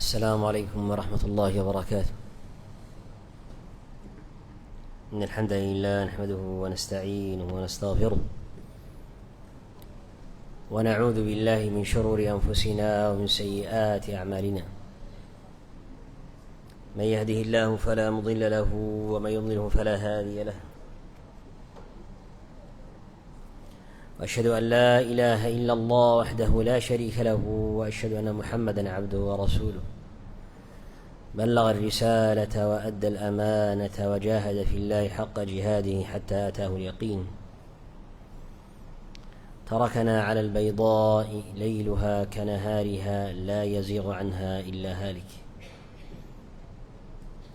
السلام عليكم ورحمة الله وبركاته. إن الحمد لله نحمده ونستعينه ونستغفره ونعوذ بالله من شرور أنفسنا ومن سيئات أعمالنا. من يهده الله فلا مضل له ومن يضلله فلا هادي له. وأشهد أن لا إله إلا الله وحده لا شريك له وأشهد أن محمدا عبده ورسوله بلغ الرسالة وأدى الأمانة وجاهد في الله حق جهاده حتى أتاه اليقين. تركنا على البيضاء ليلها كنهارها لا يزيغ عنها إلا هالك.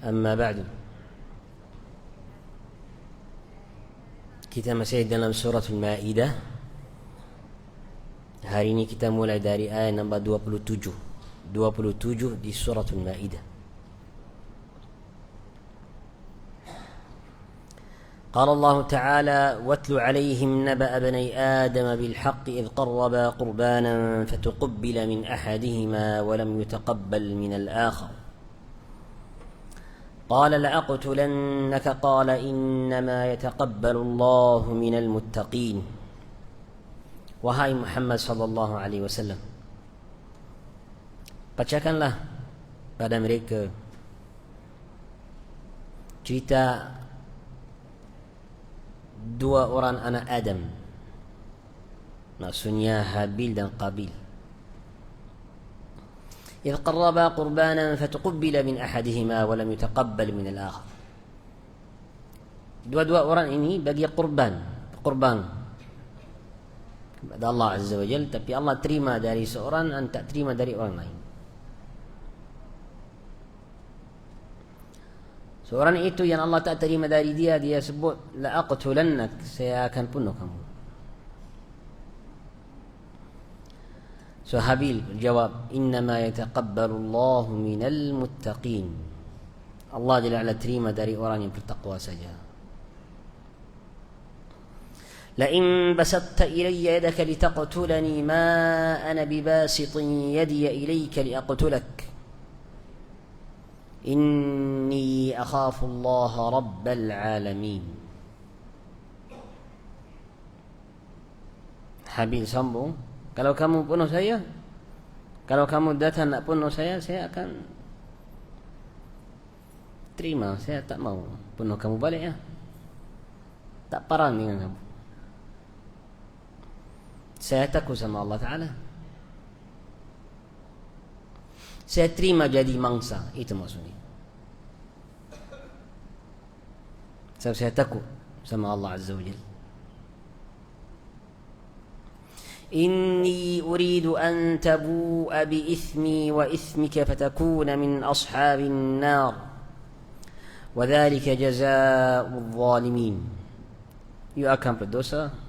أما بعد, kita masih dalam surah Al-Ma'idah. Hari ini kita mulai dari ayat nombor 27 di surah Al-Ma'idah. قال الله تعالى: واتل عليهم نبأ بني آدم بالحق إذ قربا قربانا فتقبل من أحدهما ولم يتقبل من الآخر قال لأقتلنك قال إنما يتقبل الله من المتقين. Wahai Muhammad sallallahu alaihi wasallam, bacakanlah pada mereka cerita dua orang anak Adam, maksudnya Habil dan Qabil. إذ قربا قربانا فتقبل من أحدهما ولم يتقبل من الآخر. Dua-dua orang ini bagi kurban kepada Allah Azza wa Jalla, tapi Allah terima dari seorang dan tak terima dari orang lain. Seorang itu yang Allah tak terima dari dia sebut la'aqtulannak, saya akan bunuh kamu. So Habil berjawab, innama yataqabbalu Allahu minal muttaqin. Allah Jalla wa'ala terima dari orang yang bertakwa saja. لئن بسطت إلي يدك لتقتلني ما أنا بباسط يدي إليك لأقتلك إني أخاف الله رب العالمين. Habil sambung, kalau kamu bunuh saya, kalau kamu datang nak bunuh saya akan terima. Saya tak mau bunuh kamu balik ya. Tak parang dengan kamu. Saya takut sama Allah Ta'ala. Saya terima jadi mangsa. Itu maksudnya. Sebab saya takut sama Allah Azza wa Jalla. Inni uridu an tabu'a bi ithmi wa ithmika fatakuna min ashabin nar. Wa dhalika jazaa'u dhalimin. You akan berdosa,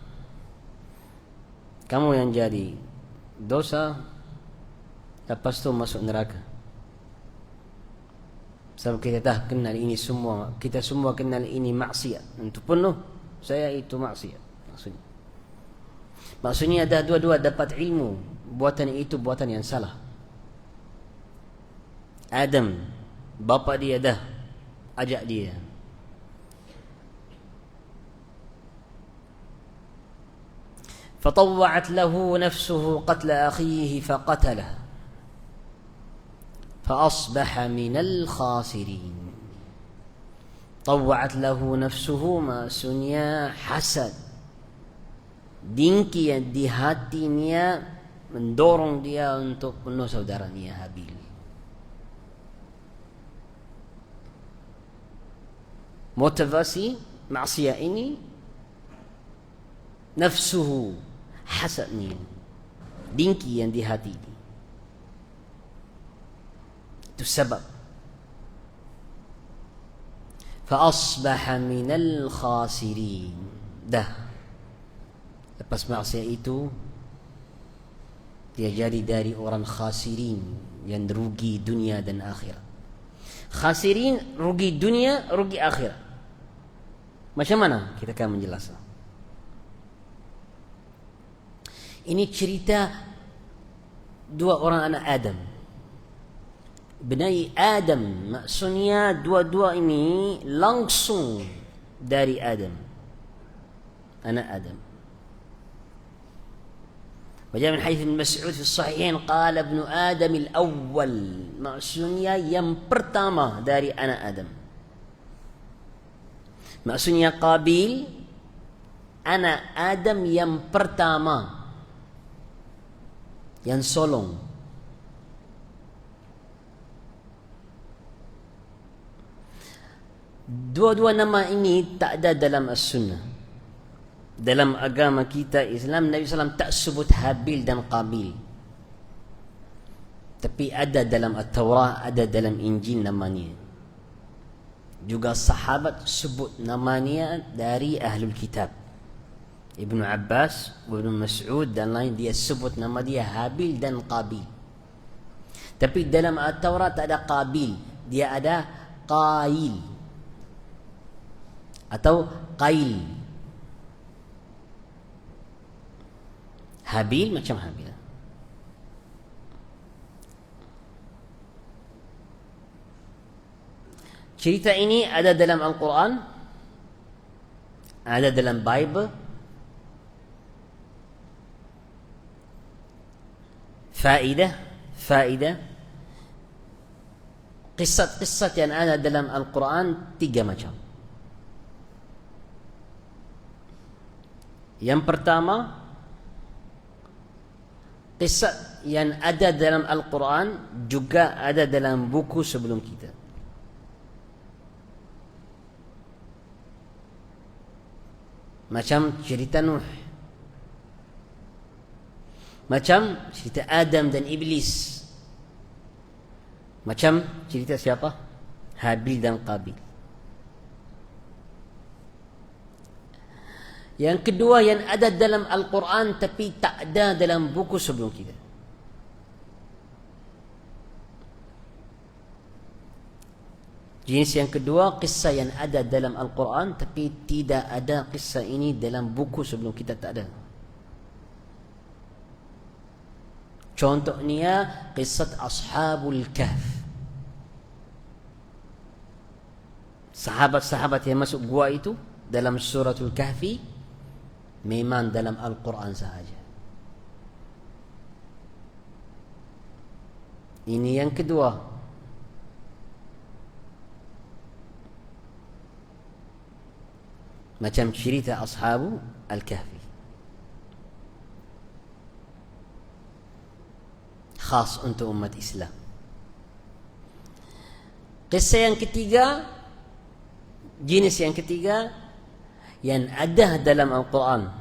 kamu yang jadi dosa, lepas tu masuk neraka. Sebab kita dah kenal ini semua, kita semua kenal ini maksiat. Untuk penuh saya itu maksiat. Maksudnya ada dua-dua dapat ilmu, buatan itu buatan yang salah. Adam, bapa dia dah ajak dia, فطوعت له نفسه قتل أخيه فقتله فأصبح من الخاسرين. طوعت له نفسه maksudnya hasad, dengki yang di hatinya mendorong dia untuk bunuh saudaranya Habil. Motivasi maksiat ini nafsuhu, hasad ni, dengki yang di hati ni. Itu sebab. Fa-asbaha minal khasirin. Dah lepas maksiat itu dia jadi dari orang khasirin, yang rugi dunia dan akhirat. Khasirin, rugi dunia, rugi akhirat. Macam mana? Kita akan menjelaskan. Ini cerita dua orang anak Adam. Bnai Adam, maksudnya dua-dua ini langsung dari Adam, anak Adam. وجاء من حديث ابن مسعود في الصحيحين قال ابن آدم الأول, maksudnya yang pertama dari anak Adam. Maksudnya Qabil anak Adam yang pertama, yang solong. Dua-dua nama ini tak ada dalam as-sunnah. Dalam agama kita Islam, Nabi SAW tak sebut Habil dan Qabil, tapi ada dalam At-Taurah, ada dalam Injil namanya. Juga sahabat sebut namanya dari Ahlul Kitab. Ibnu Abbas, Ibnu Mas'ud dan lain, dia sebut nama dia Habil dan Qabil. Tapi dalam At-Taurah tak ada Qabil, dia ada Qail atau Qail. Habil macam Habil. Cerita ini ada dalam Al-Quran, ada dalam Bible. Faedah kisah-kisah yang ada dalam Al-Quran 3 macam. Yang pertama, kisah yang ada dalam Al-Quran juga ada dalam buku sebelum kita. Macam cerita Nuh, macam cerita Adam dan Iblis, macam cerita siapa? Habil dan Qabil. Yang kedua, yang ada dalam Al-Quran tapi tak ada dalam buku sebelum kita. Jenis yang kedua, kisah yang ada dalam Al-Quran tapi tidak ada kisah ini dalam buku sebelum kita, tak ada. Contohnya kisah Ashabul Kahf. Sahabat-sahabat yang masuk gua itu dalam suratul Kahfi memang dalam Al-Quran sahaja. Ini yang kedua. Macam cerita Ashabu Al-Kahfi, khas untuk umat Islam. Kisah yang ketiga, jenis yang ketiga, yang ada dalam Al-Quran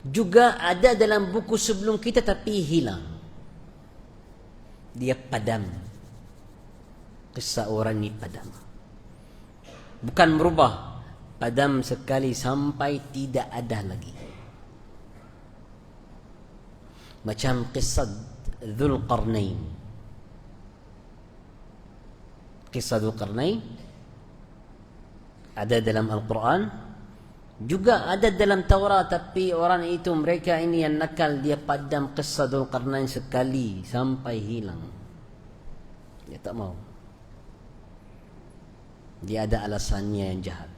juga ada dalam buku sebelum kita tapi hilang. Dia padam. Kisah orang ni padam, bukan merubah, padam sekali sampai tidak ada lagi. Macam kisah Dzulqarnain. Kisah Dzulqarnain ada dalam Al-Quran, juga ada dalam Taurat, tapi orang itu, mereka ini yang nakal, dia padam kisah Dzulqarnain sekali sampai hilang. Dia tak mau. Dia ada alasannya yang jahat.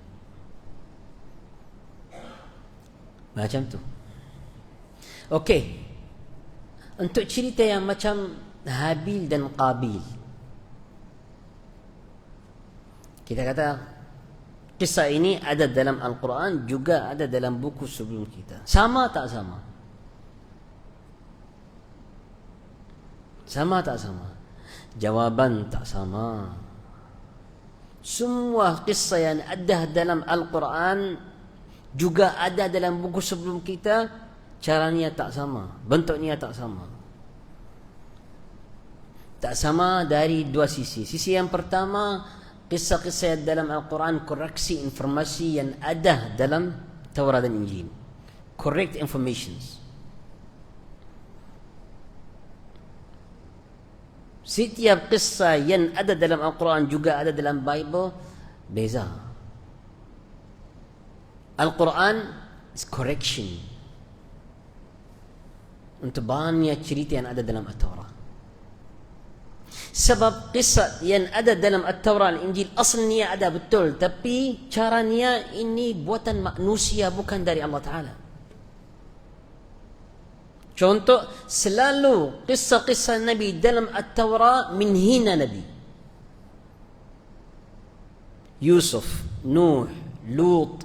Macam tu. Okey. Untuk cerita yang macam Habil dan Qabil, kita kata kisah ini ada dalam Al-Quran, juga ada dalam buku sebelum kita. Sama tak sama? Sama tak sama? Jawaban tak sama. Semua kisah yang ada dalam Al-Quran juga ada dalam buku sebelum kita, caranya tak sama, bentuknya tak sama. Tak sama dari dua sisi. Sisi yang pertama, kisah-kisah dalam Al-Quran koreksi informasi yang ada dalam Taurat dan Injil. Correct informations. Setiap kisah yang ada dalam Al-Quran juga ada dalam Bible, beza. Al-Quran is correction untuk banyak cerita yang ada dalam At-Taurah. Sebab kisah yang ada dalam At-Taurat, Injil asalnya ada betul, tapi caranya ini buatan manusia, bukan dari Allah Ta'ala. Contoh, selalu kisah-kisah Nabi dalam At-Taurat min hina Nabi. Yusuf, Nuh, Lut,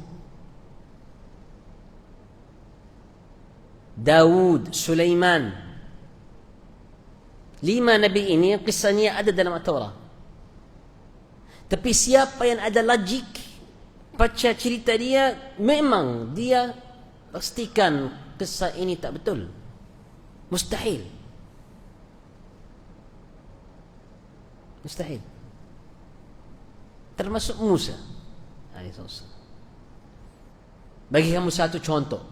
Daud, Sulaiman. 5 Nabi ini kisahnya ada dalam At-Taurat. Tapi siapa yang ada logik baca cerita dia, memang dia pastikan kisah ini tak betul. Mustahil. Mustahil. Termasuk Musa alaihissalam. Bagi kamu satu contoh.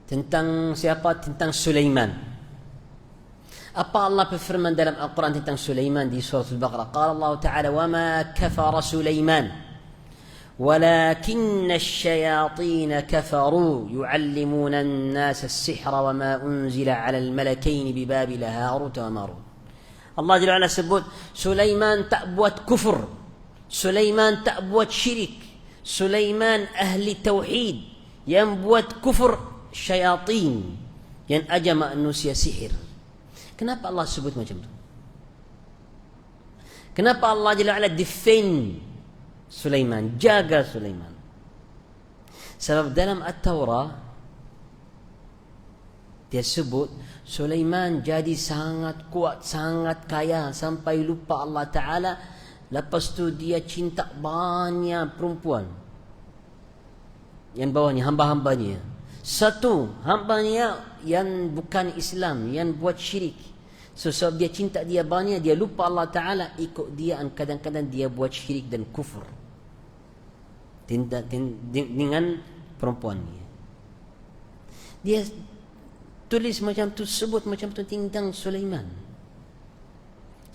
Tentang siapa? Tentang Sulaiman. Apa Allah berfirman dalam Al-Quran tentang Sulaiman di surah Al-Baqarah? Qala Allah Ta'ala, وَمَا كَفَرَ سُلَيْمَانَ وَلَكِنَّ الشَّيَاطِينَ كَفَرُوا يُعَلِّمُونَ النَّاسَ السِّحْرَ وَمَا أُنزِلَ عَلَى الْمَلَكَيْنِ بِبَابِلَ هَارُوتَ وَمَارُوتَ. Allah Jalla wa'ala sebut Sulaiman tak buat kufur, Sulaiman tak buat syirik, Sulaiman ahli tauhid. Yang buat kufur syaitan yang ajar manusia sihir. Kenapa Allah sebut macam tu? Kenapa Allah Jalla wa'ala defend Sulaiman, jaga Sulaiman? Sebab dalam At-Taurat dia sebut Sulaiman jadi sangat kuat, sangat kaya, sampai lupa Allah Ta'ala. Lepas tu dia cinta banyak perempuan yang bawahnya, hamba-hambanya. Satu hambanya yang bukan Islam, yang buat syirik. So sebab dia cinta dia banyak, dia lupa Allah Ta'ala, ikut dia, dan kadang-kadang dia buat syirik dan kufur dengan perempuannya. Dia tulis macam tu, sebut macam tu tentang Sulaiman.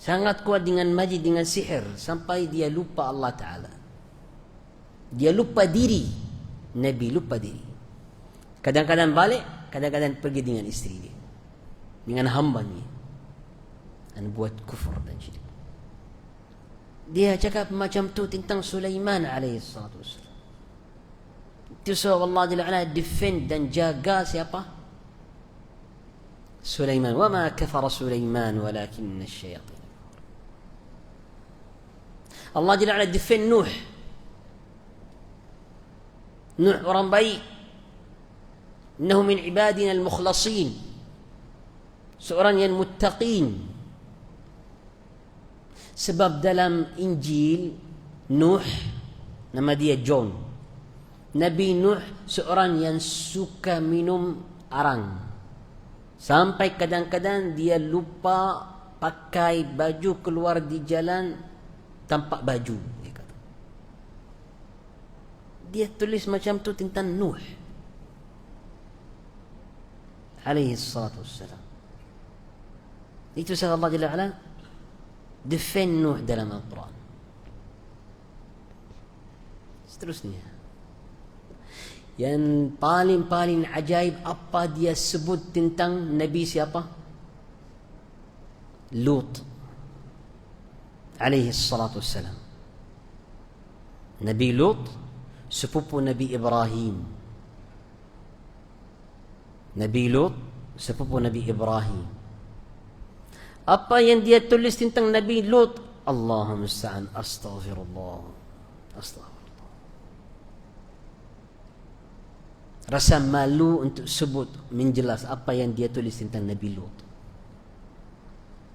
Sangat kuat dengan majid, dengan sihir, sampai dia lupa Allah Ta'ala. Dia lupa diri. Nabi lupa diri. Kadang-kadang balik, kadang-kadang pergi dengan isteri dia, dengan hambanya, dan buat kufur dan syirik. Dia cakap macam tu tentang Sulaiman alaihissalatu wassalam. Itu sebab Allah Jalla wa'ala defend dan jaga siapa? Sulaiman. وَمَا كَفَرَ سُلَيْمَانُ وَلَكِنَّ الشَّيَاطِينَ. Allah Jalla wa'ala defend Nuh. Nuh orang baik. Innahu min ibadina al-mukhlasin. Seorang yang muttaqin. Sebab dalam Injil Nuh, nama dia John. Nabi Nuh seorang yang suka minum arang, sampai kadang-kadang dia lupa pakai baju, keluar di jalan tanpa baju. Dia tulis macam tu tentang Nuh alaihi salatu wassalam. Itu sebab Allah Jalla wa'ala defend Nuh dalam Al-Quran. Seterusnya, yang paling ajaib, apa dia sebut tentang Nabi siapa? Lut alaihi salatu wassalam. Nabi Lut sepupu Nabi Ibrahim. Nabi Lut sepupu Nabi Ibrahim. Apa yang dia tulis tentang Nabi Lut? Allahumma musta'an. Astaghfirullah. Rasa malu untuk sebut, menjelas apa yang dia tulis tentang Nabi Lut.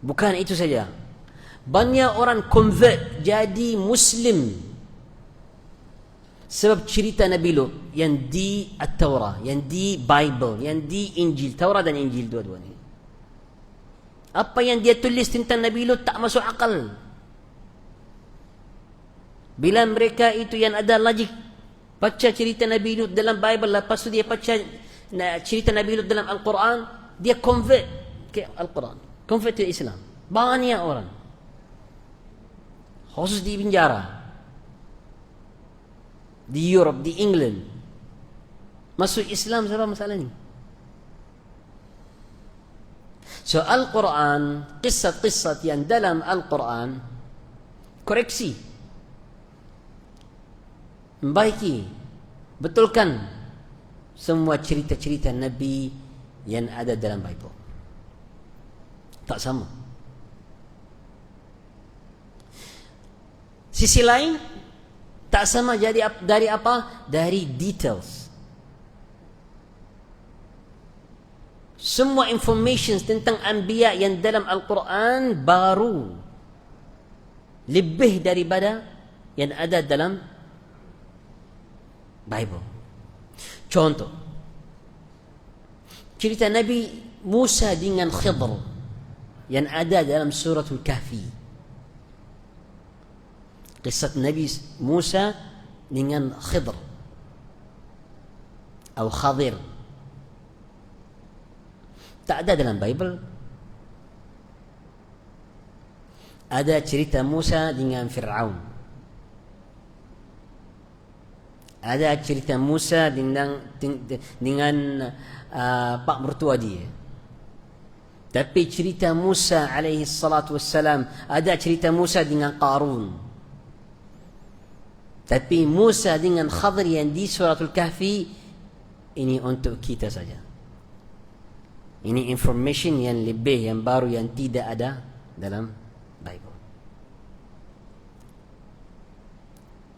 Bukan itu saja, banyak orang convert jadi Muslim sebab cerita Nabi Lut yang di At-Taurat, yang di Bible, yang di Injil. Taurat dan Injil dua-duanya. Apa yang dia tulis tentang Nabi Lut tak masuk akal. Bila mereka itu yang ada logik, baca cerita Nabi Lut dalam Bible, lepas tu dia baca cerita Nabi Lut dalam Al-Quran, dia convert ke Al-Quran, convert ke Islam. Banyak orang, khusus di penjara, di Europe, di England, Masuk Islam sebab masalah ni. So Al-Quran, kisah-kisah yang dalam Al-Quran, koreksi, membaiki, betulkan semua cerita-cerita Nabi yang ada dalam Bible. Tak sama. Sisi lain, tak sama jadi dari apa? Dari details. Semua information tentang anbiya yang dalam Al-Quran baru, lebih daripada yang ada dalam Bible. Contoh, cerita Nabi Musa dengan Khidr yang ada dalam suratul Kahfi. Kisah Nabi Musa dengan Khidr atau Khadir tak ada dalam Bible. Ada cerita Musa dengan Fir'aun. Ada cerita Musa dengan pak mertua dia. Tapi cerita Musa alaihi salatu wassalam, ada cerita Musa dengan Qarun. Tapi Musa dengan Khadir yang di suratul Kahfi, ini untuk kita saja. Ini information yang lebih, yang baru, yang tidak ada dalam Bible.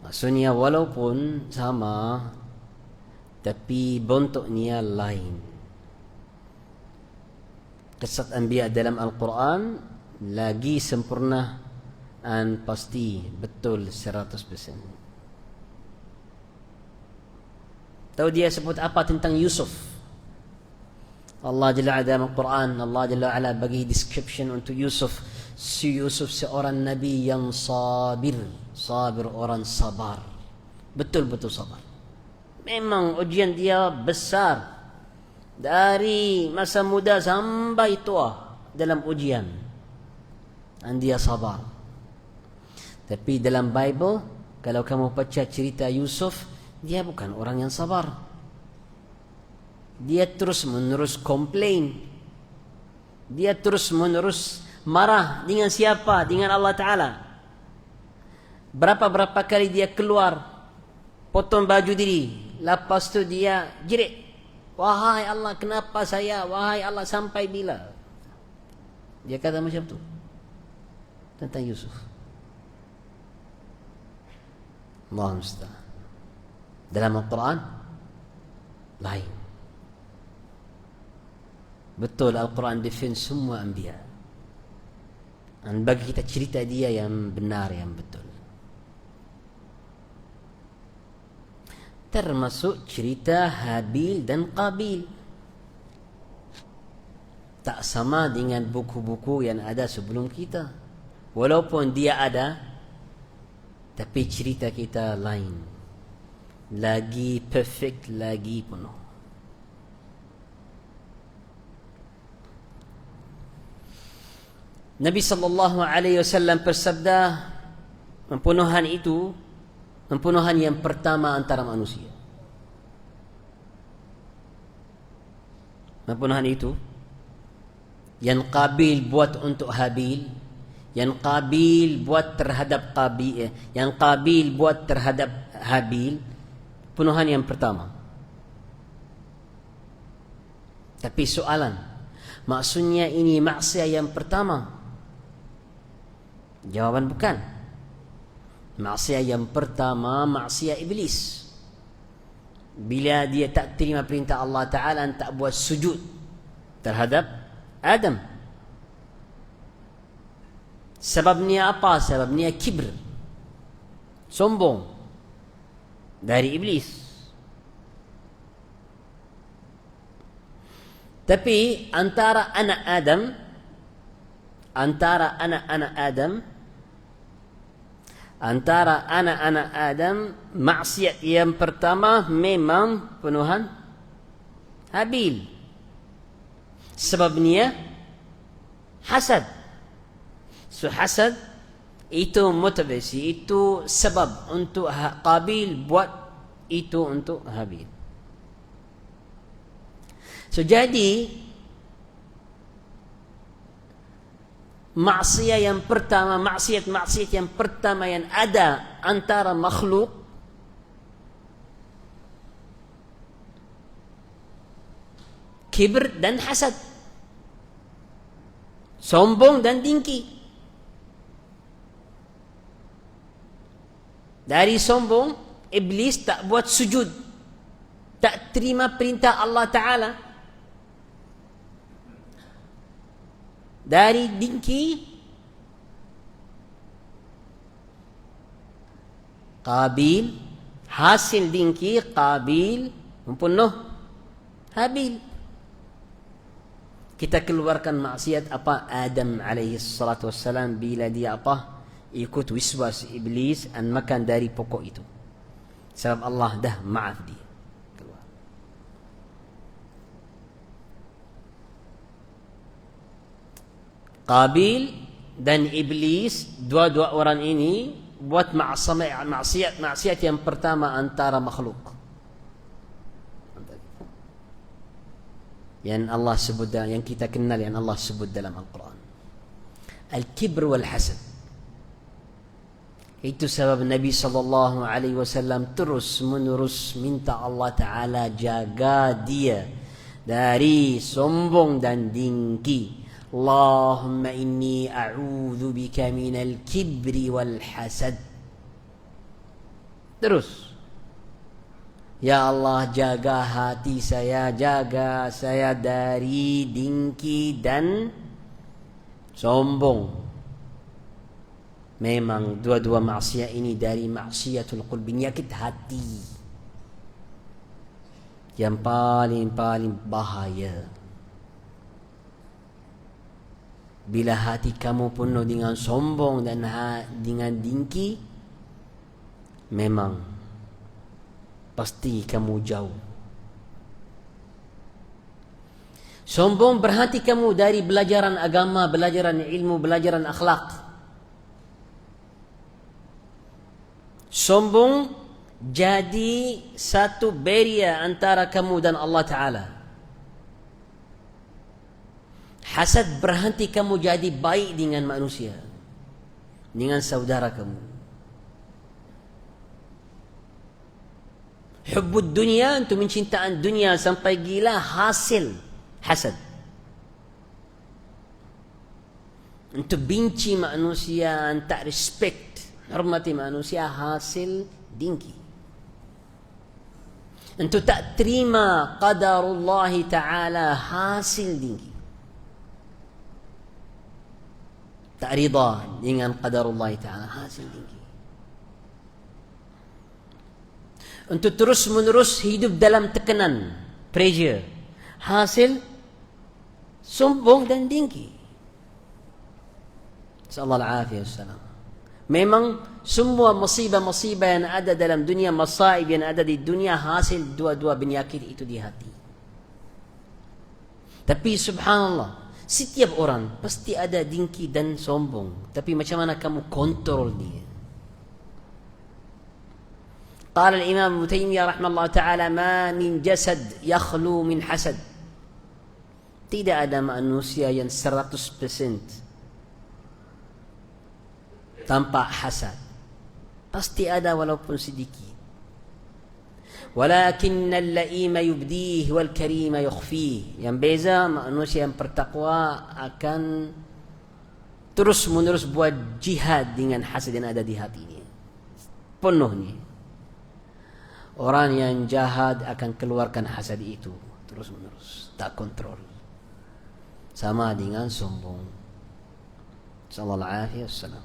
Maksudnya walaupun sama, tapi bentuknya lain. Kisah Anbiya dalam Al-Quran lagi sempurna dan pasti betul 100%. Tahu dia sebut apa tentang Yusuf? Allah Jalla Ala dalam Al-Quran, Allah Jalla Ala bagi description untuk Yusuf. Si Yusuf seorang Nabi yang sabir. Sabir, orang sabar. Betul-betul sabar. Memang ujian dia besar. Dari masa muda sampai tua dalam ujian. Dan dia sabar. Tapi dalam Bible, kalau kamu baca cerita Yusuf, dia bukan orang yang sabar. Dia terus menerus komplain. Dia terus menerus marah dengan siapa? Dengan Allah Ta'ala. Berapa kali dia keluar, potong baju diri, lepas tu dia jerit, wahai Allah, kenapa saya? Wahai Allah, sampai bila? Dia kata macam tu tentang Yusuf. Allah musta'an. Dalam Al-Quran lain. Betul, Al-Quran defend semua anbiya. Dan bagi kita cerita dia yang benar, yang betul. Termasuk cerita Habil dan Qabil. Tak sama dengan buku-buku yang ada sebelum kita. Walaupun dia ada, tapi cerita kita lain. Lagi perfect, lagi penuh. Nabi sallallahu alaihi wasallam bersabda, pembunuhan itu pembunuhan yang pertama antara manusia. Pembunuhan itu yang Qabil buat untuk Habil, yang Qabil buat terhadap Qabil, yang Qabil buat terhadap Habil, pembunuhan yang pertama. Tapi soalan, maksudnya ini maksiat yang pertama? Jawaban bukan. Maksiat yang pertama maksiat iblis. Bila dia tak terima perintah Allah Ta'ala dan tak buat sujud terhadap Adam. Sebabnya apa? Sebabnya kibr, sombong dari iblis. Tapi antara anak-anak Adam, maksiat yang pertama memang pembunuhan Habil. Sebabnya hasad. So hasad itu motivasi, itu sebab untuk Qabil buat itu untuk Habil. So jadi maksiat yang pertama yang ada antara makhluk kibr dan hasad, sombong dan dengki. Dari sombong, iblis tak buat sujud, tak terima perintah Allah Ta'ala. Dari dengki, Qabil, hasil dengki Qabil membunuh Habil. Kita keluarkan maksiat apa? Adam alaihi salatu wassalam bila dia apa? Ikut wiswas iblis dan makan dari pokok itu. Sebab Allah dah maaf dia. Keluar. Qabil dan iblis, dua-dua orang ini buat maksiat yang pertama antara makhluk. Yang Allah sebut, yang kita kenal, yang Allah sebut dalam Al-Quran, al-kibr wal-hasad. Itu sebab Nabi SAW terus menerus minta Allah Ta'ala jaga dia dari sombong dan dengki. Allahumma inni a'udhu bika minal kibri wal-hasad. Terus, ya Allah, jaga hati saya, jaga saya dari dengki dan sombong. Memang dua-dua maksiat ini dari maksiatul qalbi, penyakit hati yang paling bahaya. Bila hati kamu penuh dengan sombong dan dengan dengki, memang pasti kamu jauh. Sombong berhenti kamu dari belajaran agama, belajaran ilmu, belajaran akhlak. Sombong jadi satu barrier antara kamu dan Allah Ta'ala. Hasad berhenti kamu jadi baik dengan manusia, dengan saudara kamu. Hubbud dunia, untuk mencintaan dunia sampai gila, hasil hasad. Untuk benci manusia, tak respect, hormati manusia, hasil dengki. Untuk tak terima qadarullah Ta'ala, hasil dengki. Tak rida dengan qadarullah Ta'ala, hasil dengki. Untuk terus menerus hidup dalam tekanan, pressure, hasil sombong dan dengki. Sallallahu alaihi wasallam. Memang semua musibah-musibah yang ada dalam dunia, masaib yang ada di dunia, hasil dua-dua penyakit itu di hati. Tapi subhanallah, setiap orang pasti ada dengki dan sombong. Tapi macam mana kamu kontrol dia? قال الإمام ابن تيمية رحمه الله تعالى: ما من جسد يخلو من حسد. Tidak ada manusia yang 100% tanpa hasad. Pasti ada walaupun sedikit. ولكن اللئيم يبديه والكريم يخفيه. Yang beza, manusia yang bertakwa akan terus menerus buat jihad dengan hasad yang ada di hatinya, penuhnya. Orang yang jahat akan keluarkan hasad itu terus menerus, tak kontrol. Sama dengan sombong. Sallallahu alaihi wasallam.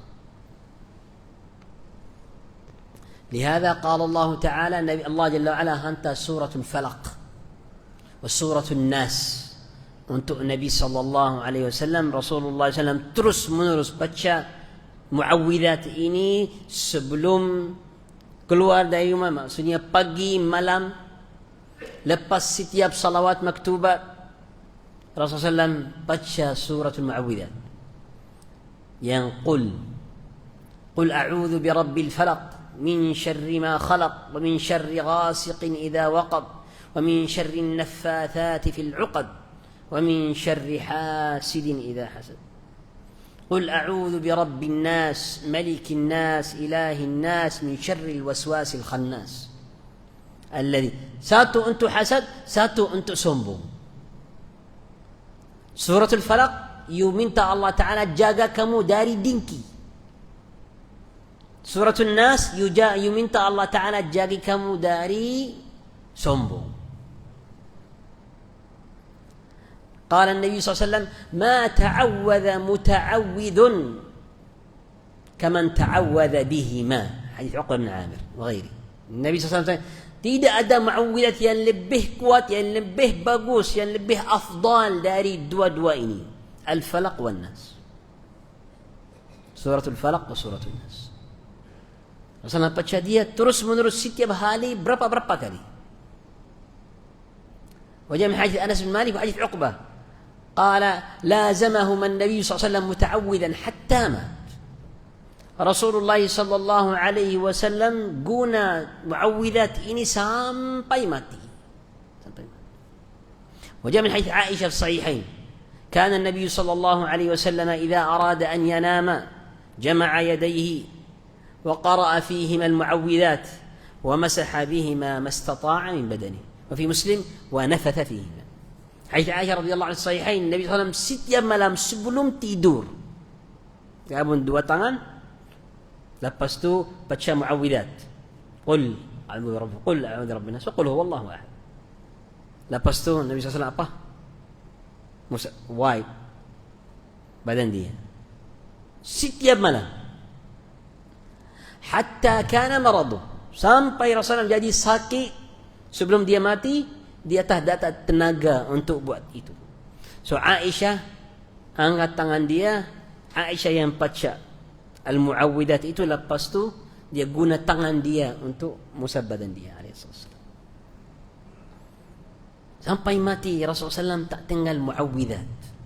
لهذا قال الله تعالى، النبي الله جل وعلا hantar surah al-Falaq wa surah an-Nas untuk Nabi sallallahu alaihi wasallam. Rasulullah sallallahu terus menerus baca muawwidzat ini sebelum keluar dari rumah, maksudnya pagi, malam, lepas setiap salawat maktubat. Rasulullah SAW baca suratul Mu'awwidzat yang qul a'udzu birabbil falaq min syarri ma khalaq wa min syarri ghasiqin idza waqab ومن شر النفاثات في العقد ومن شر حاسد إذا حسد قل أعوذ برب الناس ملك الناس إله الناس من شر الوسواس الخناس الذي satu untuk hasad, satu untuk sombong. Suratul Falaq, you minta Allah Ta'ala jaga kamu dari dengki. Suratul Nas, you minta Allah Ta'ala jaga kamu dari sombong. قال النبي صلى الله عليه وسلم ما تعوذ متعوذ كمن تعوذ بهما حديث عقبة بن عامر وغيره. النبي صلى الله عليه وسلم tidak ada muawwidat yang lebih kuat, yang lebih bagus, yang lebih afdal dari dua-dua ini, Al-Falaq wan Nas. Suratul Falaq dan Suratul Nas. Rasulullah baca dia terus menerus setiap hari berapa kali. وجاء من حديث أنس بن مالك وحديث عقبة قال لازمهما النبي صلى الله عليه وسلم متعوذا حتى مات. Rasulullah sallallahu alaihi wasallam guna muawwidat ini sampai mati. وجاء من حديث عائشة في الصحيحين كان النبي صلى الله عليه وسلم إذا أراد أن ينام جمع يديه وقرأ فيهما المعوذات ومسح بهما ما استطاع من بدنه. وفي مسلم ونفث فيهما. حيث عائشة رضي الله عنها الصحيحين النبي صلى الله عليه وسلم setiap malam sebelum tidur gabung dua tangan, lepas tu baca muawwidat, qul a'udzu birabbin nas wa qul huwallahu ahad. Lepas tu Nabi SAW apa? Wipe badan dia setiap malam. Hatta kana maradu, sampai Rasulullah jadi sakit sebelum dia mati, dia tak ada tenaga untuk buat itu. So Aisyah angkat tangan dia, Aisyah yang baca al-muawwidat itu, lepas tu dia guna tangan dia untuk musab badan dia alaihissalam. Sampai mati Rasulullah SAW tak tinggal muawwidat.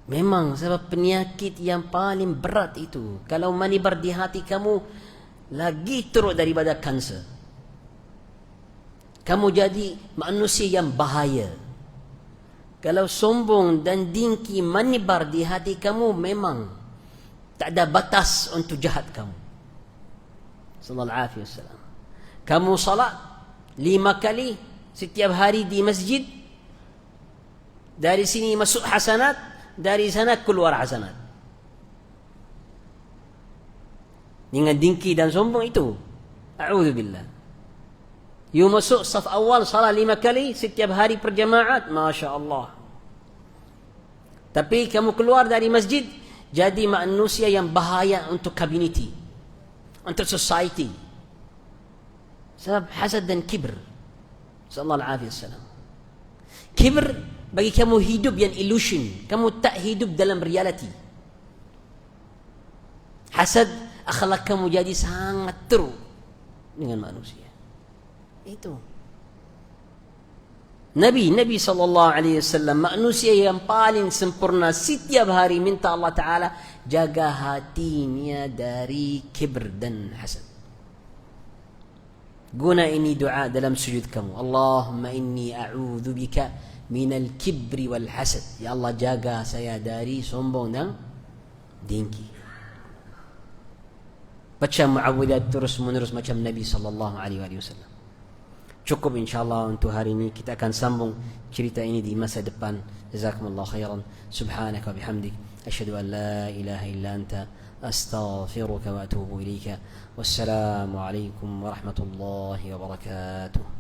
Memang sebab penyakit yang paling berat itu, kalau manibar di hati kamu, lagi teruk daripada kanser. Kamu jadi manusia yang bahaya. Kalau sombong dan dengki manibar di hati kamu, memang tak ada batas untuk jahat kamu. Sallallahu alaihi wasallam. Kamu salat 5 kali setiap hari di masjid, dari sini masuk hasanat, dari sana keluar hasanat. Dengan dengki dan sombong itu, a'udzubillah. You masuk saf awal salat 5 kali setiap hari perjamaat, Masya Allah. Tapi kamu keluar dari masjid, jadi manusia yang bahaya untuk community, untuk society. Sebab hasad dan kibr. Sallallahu alaihi wasallam. Kibr bagi kamu hidup yang illusion, kamu tak hidup dalam reality. Hasad akhlak kamu jadi sangat teruk dengan manusia. Itu Nabi sallallahu alaihi wasallam, manusia yang paling sempurna, setiap hari minta Allah Ta'ala jaga hatinya dari kibr dan hasad. Guna ini doa dalam sujud kamu, Allahumma inni a'udzu bika minal kibri wal hasad. Ya Allah, jaga saya dari sombong dan dengki. Baca muawwidat terus menerus macam Nabi sallallahu alaihi wasallam. Cukup insyaAllah untuk hari ini. Kita akan sambung cerita ini di masa depan. Jazakumullah khairan. Subhanaka bihamdik. Asyhadu an la ilaha illa anta. Astaghfiruka wa atubu ilaika. Wassalamu alaikum warahmatullahi wabarakatuh.